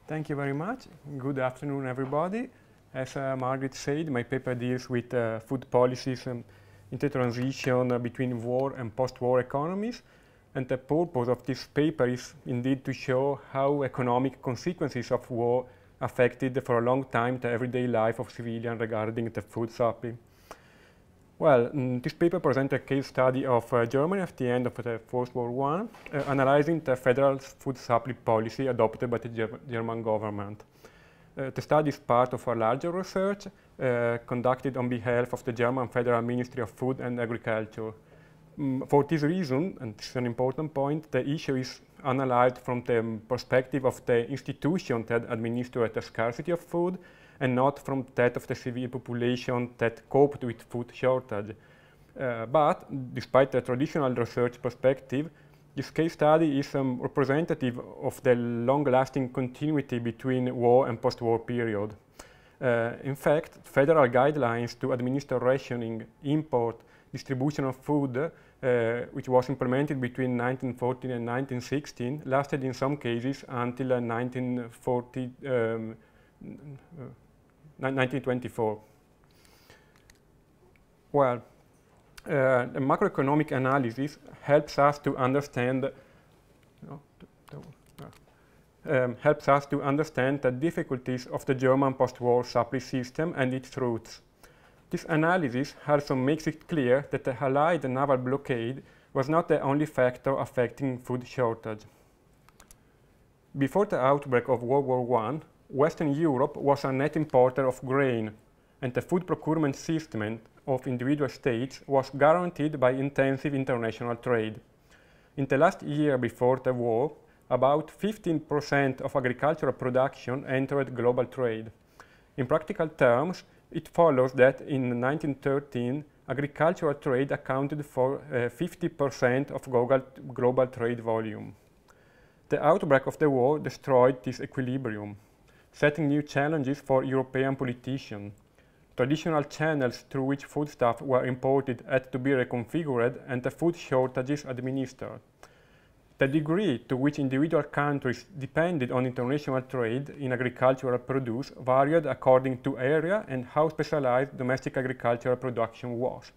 Thank you very much. Good afternoon, everybody. As Margaret said, my paper deals with food policies in the transition between war and post-war economies. And the purpose of this paper is indeed to show how economic consequences of war affected for a long time the everyday life of civilians regarding the food supply. Well, this paper presents a case study of Germany at the end of the First World War, analyzing the federal food supply policy adopted by the German government. The study is part of a larger research conducted on behalf of the German Federal Ministry of Food and Agriculture. For this reason, and this is an important point, the issue is analyzed from the perspective of the institution that administered the scarcity of food, and not from that of the civil population that coped with food shortage. But despite the traditional research perspective, this case study is representative of the long-lasting continuity between war and post-war period. In fact, federal guidelines to administer rationing, import, distribution of food, which was implemented between 1914 and 1916, lasted in some cases until 1924. Well, the macroeconomic analysis helps us to understand the difficulties of the German post-war supply system and its roots. This analysis also makes it clear that the Allied naval blockade was not the only factor affecting food shortage. Before the outbreak of World War I, Western Europe was a net importer of grain, and the food procurement system of individual states was guaranteed by intensive international trade. In the last year before the war, about 15% of agricultural production entered global trade. In practical terms, it follows that in 1913, agricultural trade accounted for 50% of global trade volume. The outbreak of the war destroyed this equilibrium, setting new challenges for European politicians. Traditional channels through which foodstuffs were imported had to be reconfigured and the food shortages administered. The degree to which individual countries depended on international trade in agricultural produce varied according to area and how specialized domestic agricultural production was.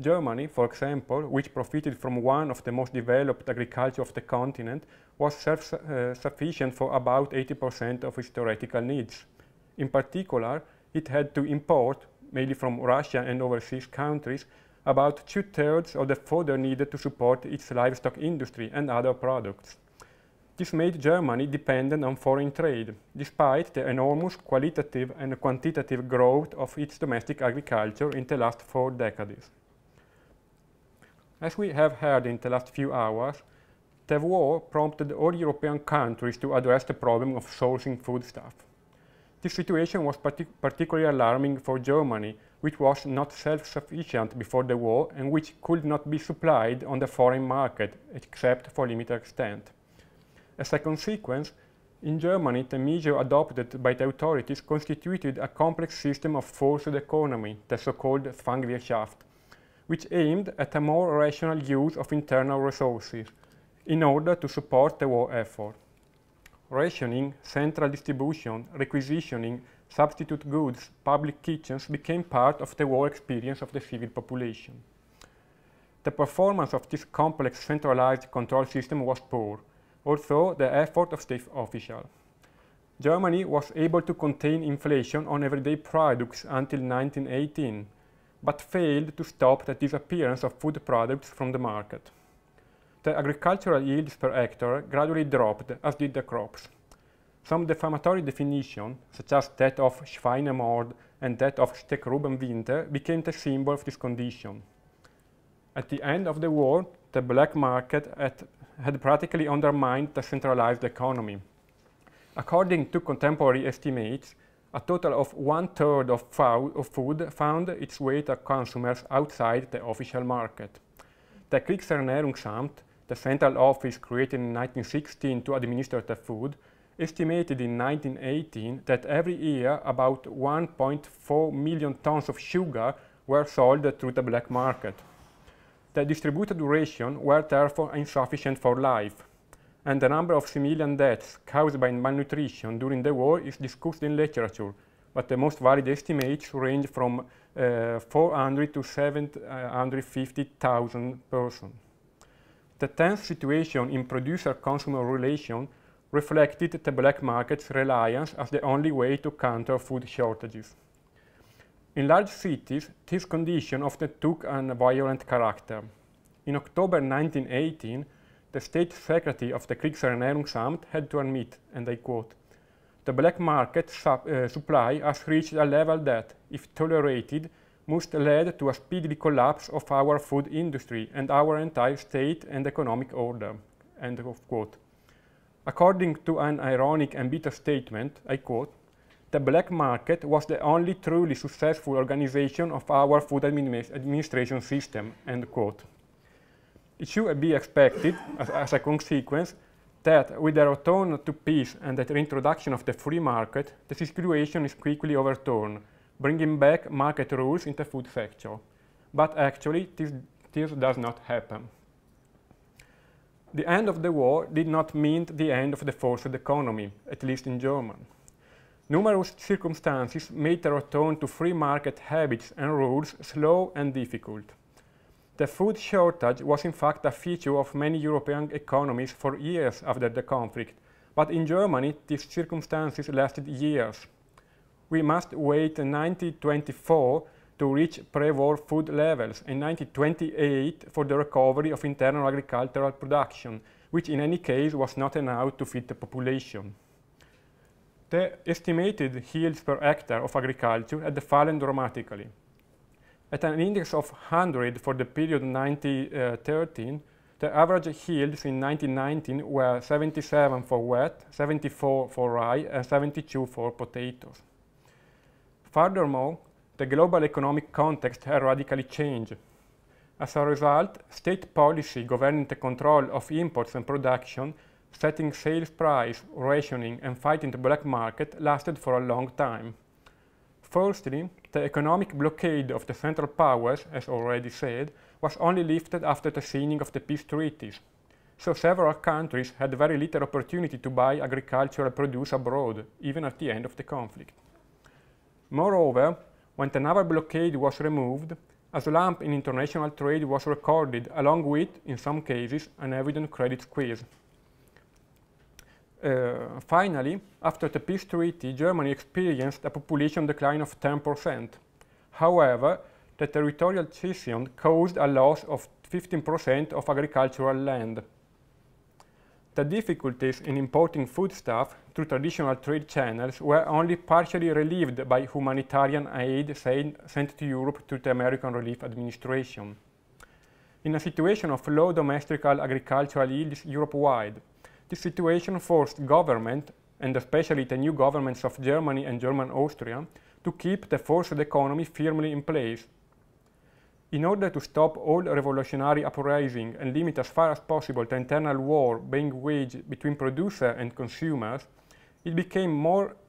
Germany, for example, which profited from one of the most developed agriculture of the continent, was self-sufficient for about 80% of its theoretical needs. In particular, it had to import, mainly from Russia and overseas countries, about 2/3 of the fodder needed to support its livestock industry and other products. This made Germany dependent on foreign trade, despite the enormous qualitative and quantitative growth of its domestic agriculture in the last 4 decades. As we have heard in the last few hours, the war prompted all European countries to address the problem of sourcing foodstuff. This situation was particularly alarming for Germany, which was not self-sufficient before the war and which could not be supplied on the foreign market, except for limited extent. As a consequence, in Germany, the measure adopted by the authorities constituted a complex system of forced economy, the so-called Zwangwirtschaft, which aimed at a more rational use of internal resources in order to support the war effort. Rationing, central distribution, requisitioning, substitute goods, public kitchens became part of the war experience of the civil population. The performance of this complex centralized control system was poor, although the effort of state officials. Germany was able to contain inflation on everyday products until 1918, but failed to stop the disappearance of food products from the market. The agricultural yields per hectare gradually dropped, as did the crops. Some defamatory definitions, such as that of Schweinemord and that of Steckgrubenwinter, became the symbol of this condition. At the end of the war, the black market had practically undermined the centralized economy. According to contemporary estimates, a total of 1/3 of food found its way to consumers outside the official market. The Kriegsernährungsamt, the central office created in 1916 to administer the food, estimated in 1918 that every year about 1.4 million tons of sugar were sold through the black market. The distributed ration were therefore insufficient for life, and the number of civilian deaths caused by malnutrition during the war is discussed in literature, but the most valid estimates range from 400 to 750,000 persons. The tense situation in producer-consumer relation reflected the black market's reliance as the only way to counter food shortages. In large cities, this condition often took a violent character. In October 1918, the State Secretary of the Kriegsernährungsamt had to admit, and I quote, "The black market supply has reached a level that, if tolerated, must lead to a speedy collapse of our food industry and our entire state and economic order." End of quote. According to an ironic and bitter statement, I quote, "The black market was the only truly successful organization of our food administration system." End quote. It should be expected, as a consequence, that with the return to peace and the reintroduction of the free market, the situation is quickly overturned, bringing back market rules in the food sector. But actually, this does not happen. The end of the war did not mean the end of the forced economy, at least in Germany. Numerous circumstances made the return to free market habits and rules slow and difficult. The food shortage was in fact a feature of many European economies for years after the conflict, but in Germany these circumstances lasted years. We must wait in 1924 to reach pre-war food levels, and 1928 for the recovery of internal agricultural production, which in any case was not enough to feed the population. The estimated yields per hectare of agriculture had fallen dramatically. At an index of 100 for the period 1913, the average yields in 1919 were 77 for wheat, 74 for rye, and 72 for potatoes. Furthermore, the global economic context had radically changed. As a result, state policy governing the control of imports and production, setting sales price, rationing, and fighting the black market lasted for a long time. Firstly, the economic blockade of the Central Powers, as already said, was only lifted after the signing of the peace treaties. So several countries had very little opportunity to buy agricultural produce abroad, even at the end of the conflict. Moreover, when the naval blockade was removed, a slump in international trade was recorded, along with, in some cases, an evident credit squeeze. Finally, after the peace treaty, Germany experienced a population decline of 10%. However, the territorial cession caused a loss of 15% of agricultural land. The difficulties in importing foodstuff through traditional trade channels were only partially relieved by humanitarian aid sent to Europe through the American Relief Administration. In a situation of low domestic agricultural yields Europe-wide, this situation forced government, and especially the new governments of Germany and German Austria, to keep the forced economy firmly in place. In order to stop all revolutionary uprising and limit as far as possible the internal war being waged between producer and consumers, it became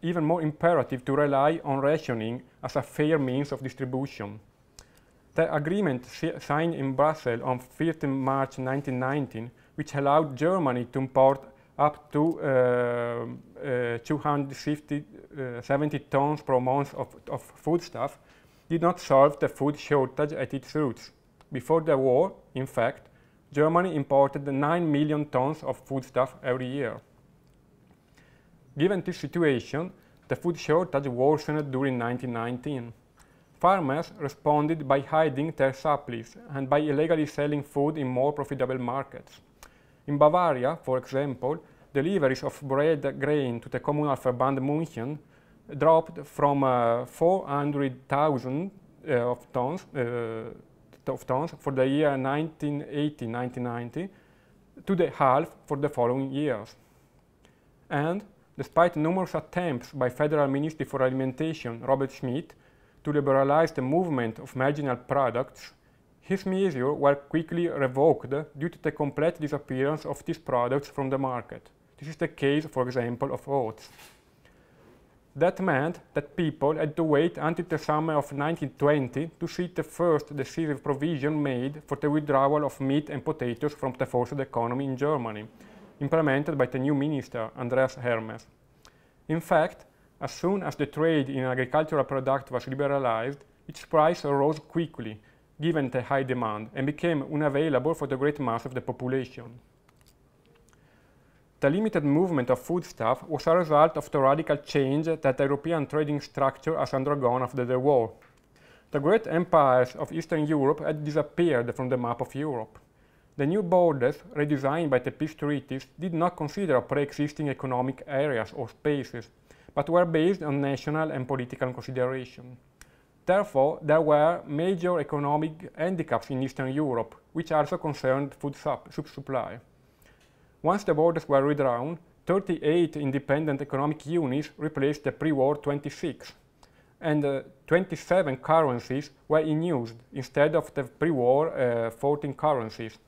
even more imperative to rely on rationing as a fair means of distribution. The agreement signed in Brussels on 15 March 1919, which allowed Germany to import up to 270 tons per month of foodstuff, did not solve the food shortage at its roots. Before the war, in fact, Germany imported 9 million tons of foodstuff every year. Given this situation, the food shortage worsened during 1919. Farmers responded by hiding their supplies and by illegally selling food in more profitable markets. In Bavaria, for example, deliveries of bred grain to the Kommunalverband München dropped from 400,000 tons for the year 1980-1990 to the half for the following years. And despite numerous attempts by Federal Ministry for Alimentation, Robert Schmidt, to liberalize the movement of marginal products, his measures were quickly revoked due to the complete disappearance of these products from the market. This is the case, for example, of oats. That meant that people had to wait until the summer of 1920 to see the first decisive provision made for the withdrawal of meat and potatoes from the forced economy in Germany. implemented by the new minister, Andreas Hermes. In fact, as soon as the trade in agricultural products was liberalized, its price rose quickly, given the high demand, and became unavailable for the great mass of the population. The limited movement of foodstuff was a result of the radical change that the European trading structure has undergone after the war. The great empires of Eastern Europe had disappeared from the map of Europe. The new borders, redesigned by the peace treaties, did not consider pre-existing economic areas or spaces, but were based on national and political consideration. Therefore, there were major economic handicaps in Eastern Europe, which also concerned food supply. Once the borders were redrawn, 38 independent economic units replaced the pre-war 26, and 27 currencies were in use instead of the pre-war 14 currencies.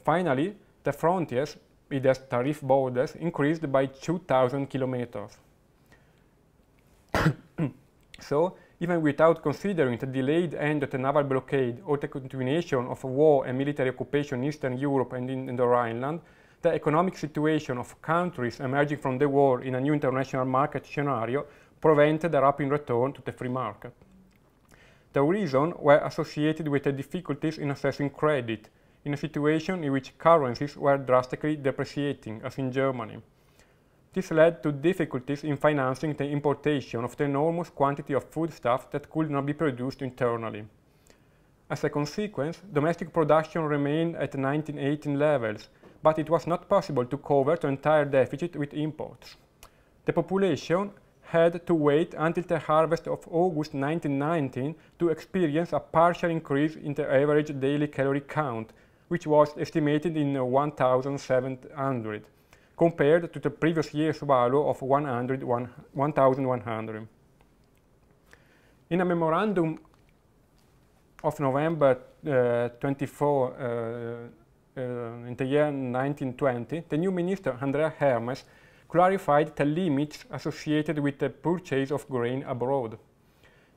Finally, the frontiers, with their tariff borders, increased by 2,000 kilometers. So, even without considering the delayed end of the naval blockade or the continuation of war and military occupation in Eastern Europe and in the Rhineland, the economic situation of countries emerging from the war in a new international market scenario prevented a rapid return to the free market. The reasons were associated with the difficulties in accessing credit, in a situation in which currencies were drastically depreciating, as in Germany. This led to difficulties in financing the importation of the enormous quantity of foodstuff that could not be produced internally. As a consequence, domestic production remained at 1918 levels, but it was not possible to cover the entire deficit with imports. The population had to wait until the harvest of August 1919 to experience a partial increase in the average daily calorie count, which was estimated in 1,700, compared to the previous year's value of 1,100. In a memorandum of November 24 in the year 1920, the new minister, Andreas Hermes, clarified the limits associated with the purchase of grain abroad.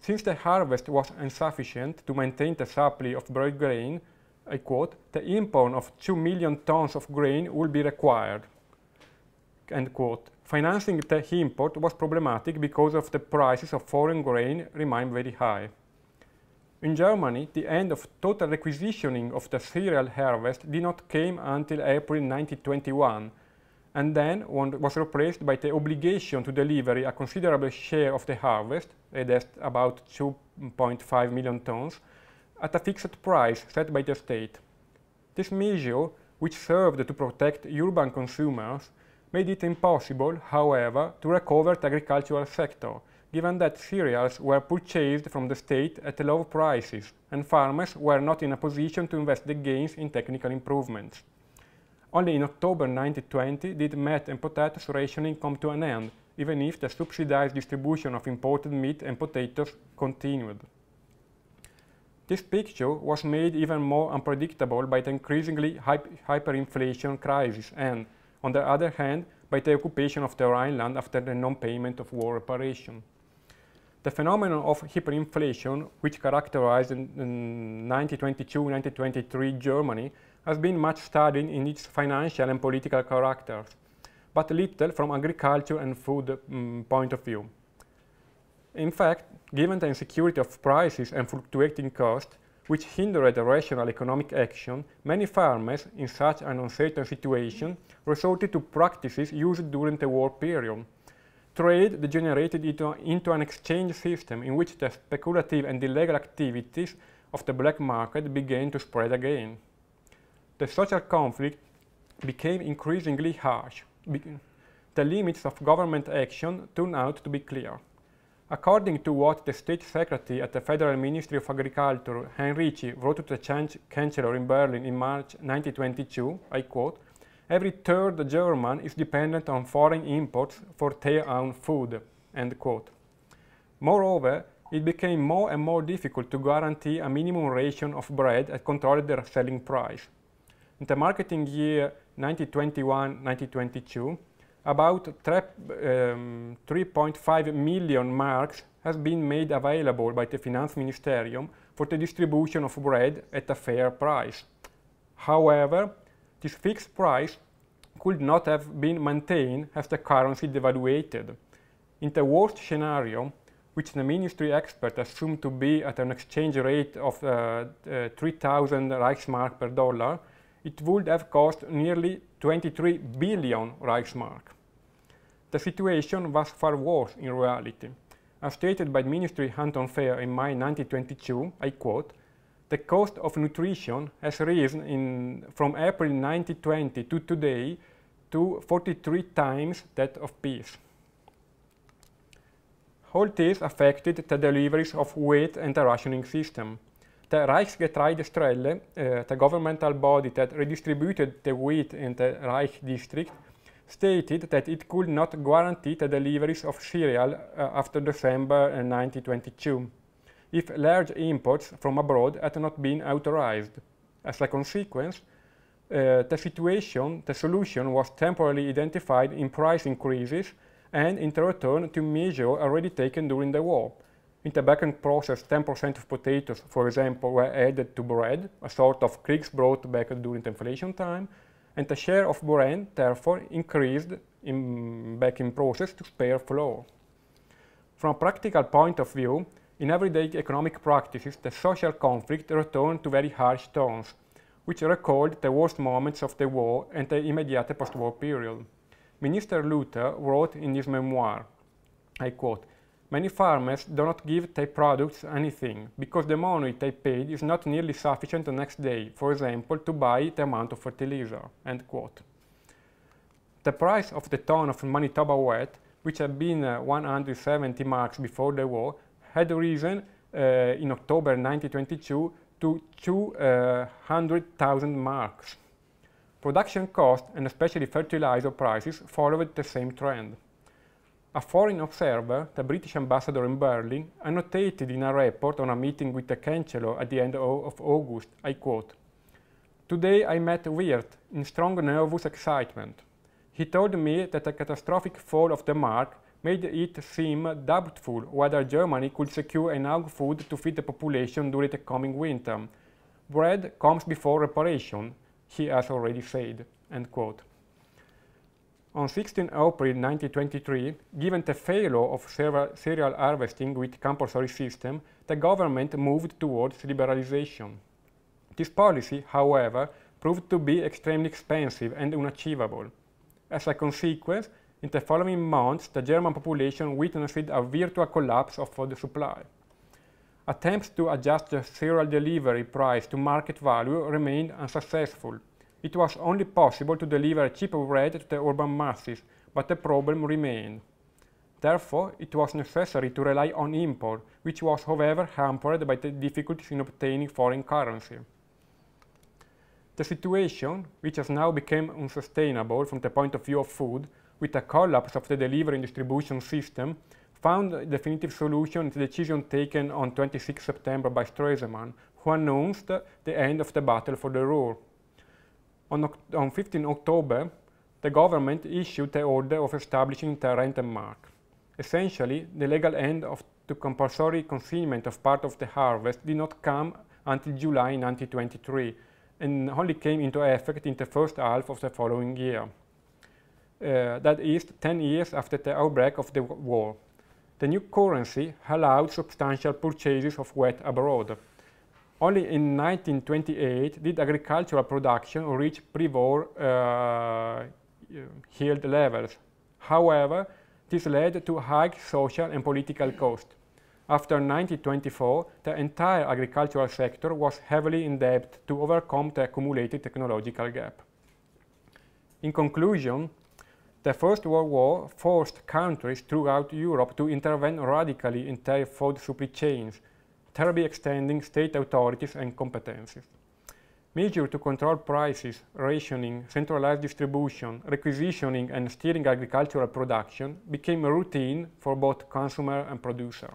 Since the harvest was insufficient to maintain the supply of bread grain, I quote, "the import of 2 million tons of grain will be required." End quote. Financing the import was problematic because of the prices of foreign grain remained very high. In Germany, the end of total requisitioning of the cereal harvest did not come until April 1921, and then was replaced by the obligation to deliver a considerable share of the harvest, that's about 2.5 million tons, at a fixed price set by the state. This measure, which served to protect urban consumers, made it impossible, however, to recover the agricultural sector, given that cereals were purchased from the state at low prices, and farmers were not in a position to invest the gains in technical improvements. Only in October 1920 did meat and potatoes rationing come to an end, even if the subsidized distribution of imported meat and potatoes continued. This picture was made even more unpredictable by the increasingly hyperinflation crisis and, on the other hand, by the occupation of the Rhineland after the non-payment of war reparation. The phenomenon of hyperinflation, which characterized in 1922-1923 Germany, has been much studied in its financial and political characters, but little from agriculture and food point of view. In fact, given the insecurity of prices and fluctuating costs, which hindered rational economic action, many farmers, in such an uncertain situation, resorted to practices used during the war period. Trade degenerated into an exchange system in which the speculative and illegal activities of the black market began to spread again. The social conflict became increasingly harsh. The limits of government action turned out to be clear. According to what the State Secretary at the Federal Ministry of Agriculture, Heinrici, wrote to the Chancellor in Berlin in March 1922, I quote, "Every third German is dependent on foreign imports for their own food," end quote. Moreover, it became more and more difficult to guarantee a minimum ration of bread at controlled selling price. In the marketing year 1921-1922, about 3.5 million marks has been made available by the Finanzministerium for the distribution of bread at a fair price. However, this fixed price could not have been maintained as the currency devaluated. In the worst scenario, which the ministry expert assumed to be at an exchange rate of 3,000 Reichsmark per dollar, it would have cost nearly 23 billion Reichsmark. The situation was far worse in reality. As stated by Ministry Anton Fehr in May 1922, I quote, "The cost of nutrition has risen from April 1920 to today to 43 times that of peace." All this affected the deliveries of wheat and the rationing system. The Reichsgetreidestelle, the governmental body that redistributed the wheat in the Reich district, stated that it could not guarantee the deliveries of cereal after December 1922, if large imports from abroad had not been authorized. As a consequence, the solution was temporarily identified in price increases and in the return to measures already taken during the war. In the baking process, 10% of potatoes, for example, were added to bread, a sort of Kriegsbrot baked during the inflation time, and the share of bread, therefore, increased in baking process to spare flour. From a practical point of view, in everyday economic practices, the social conflict returned to very harsh tones, which recalled the worst moments of the war and the immediate post-war period. Minister Luther wrote in his memoir, I quote, "Many farmers do not give their products anything, because the money they paid is not nearly sufficient the next day, for example, to buy the amount of fertilizer." End quote. The price of the ton of Manitoba wheat, which had been 170 marks before the war, had risen in October 1922 to 200,000 marks. Production costs, and especially fertilizer prices, followed the same trend. A foreign observer, the British ambassador in Berlin, annotated in a report on a meeting with the Chancellor at the end of August, I quote, "Today I met Wirth in strong nervous excitement. He told me that the catastrophic fall of the mark made it seem doubtful whether Germany could secure enough food to feed the population during the coming winter. Bread comes before reparation, he has already said." End quote. On 16 April 1923, given the failure of cereal harvesting with compulsory system, the government moved towards liberalization. This policy, however, proved to be extremely expensive and unachievable. As a consequence, in the following months, the German population witnessed a virtual collapse of food supply. Attempts to adjust the cereal delivery price to market value remained unsuccessful. It was only possible to deliver cheap bread to the urban masses, but the problem remained. Therefore, it was necessary to rely on import, which was, however, hampered by the difficulties in obtaining foreign currency. The situation, which has now become unsustainable from the point of view of food, with the collapse of the delivery and distribution system, found a definitive solution in the decision taken on 26 September by Stresemann, who announced the end of the battle for the Ruhr. On 15 October, the government issued the order of establishing the Rentenmark. Essentially, the legal end of the compulsory consignment of part of the harvest did not come until July 1923, and only came into effect in the first half of the following year. That is, 10 years after the outbreak of the war. The new currency allowed substantial purchases of wheat abroad. Only in 1928 did agricultural production reach pre-war yield levels. However, this led to high social and political costs. After 1924, the entire agricultural sector was heavily in debt to overcome the accumulated technological gap. In conclusion, the First World War forced countries throughout Europe to intervene radically in their food supply chains, terribly extending state authorities and competencies. Measures to control prices, rationing, centralized distribution, requisitioning, and steering agricultural production became a routine for both consumer and producer.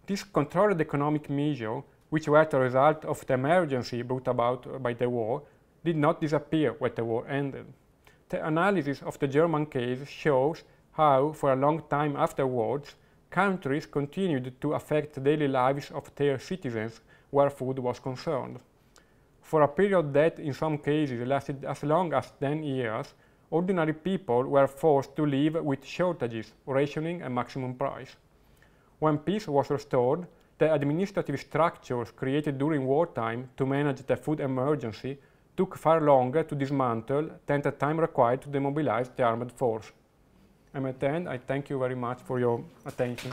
These controlled economic measures, which were the result of the emergency brought about by the war, did not disappear when the war ended. The analysis of the German case shows how, for a long time afterwards, countries continued to affect the daily lives of their citizens where food was concerned. For a period that, in some cases, lasted as long as 10 years, ordinary people were forced to live with shortages, rationing, and maximum price. When peace was restored, the administrative structures created during wartime to manage the food emergency took far longer to dismantle than the time required to demobilize the armed force. And at the end, I thank you very much for your attention.